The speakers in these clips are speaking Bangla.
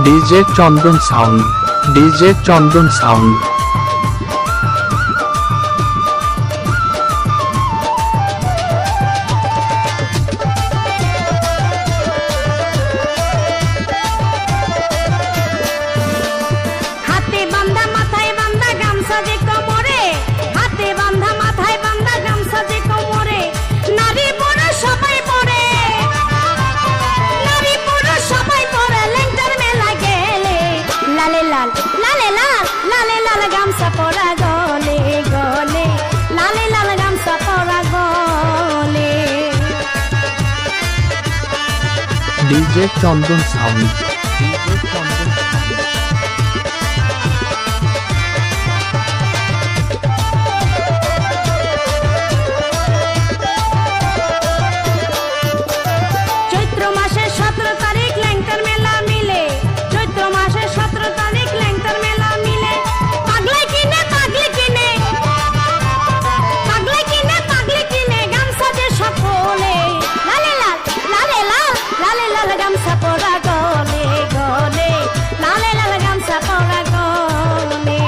ডিজে চন্দন সাউন্ড, ডিজে চন্দন সাউন্ড। হাতে বান্ধা মাথায় বান্ধা গামছা যে কোমরে, হাতে বান্ধা মাথায় বান্ধা গামছা যে কোমরে, নারী পুরুষ সবাই পরে, নারী পুরুষ সবাই পরে ল্যাংটার মেলা গেলে। লালে লাল লালে লাল লালে লাল গামছা পরা গলে গলে, লালে লাল গামছা পরা গলে। ডিজে চন্দন সাউন্ড, ডিজে চন্দন সাউন্ড। চৈত্র মাসের 17 তারিখ ল্যাংটার মেলা মিলে, চৈত্র মাসের 17 তারিখ ল্যাংটার মেলা মিলে। পাগলাই কিনে পাগলি কিনে, পাগলাই কিনে পাগলি কিনে গামছা যে সকলে। লালে লাল লালে লাল লালে লাল গামছা পরা গলে গলে, লালে লাল গামছা পরা গলে।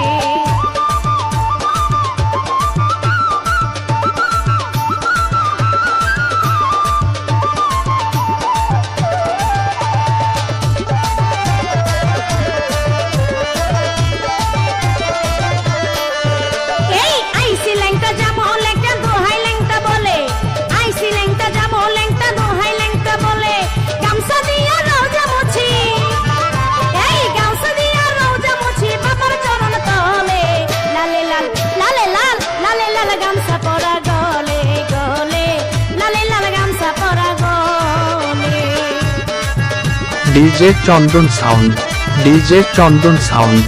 এই আইসি ল্যাংটা যাবো ল্যাংটা দোহাই ল্যাংটা বলে, আইসি ল্যাংটা যাবো ল্যাংটা দোহাই ল্যাংটা বলে। গামছা দিয়া রওজা মুছি, এই গামছা দিয়া রওজা মুছি বাবার চরণ তলে। লালে লাল লালে লাল লালে লাল গামছা পরা গলে গলে, লালে লাল গামছা পরা গলে। ডিজে চন্দন সাউন্ড, ডিজে চন্দন সাউন্ড।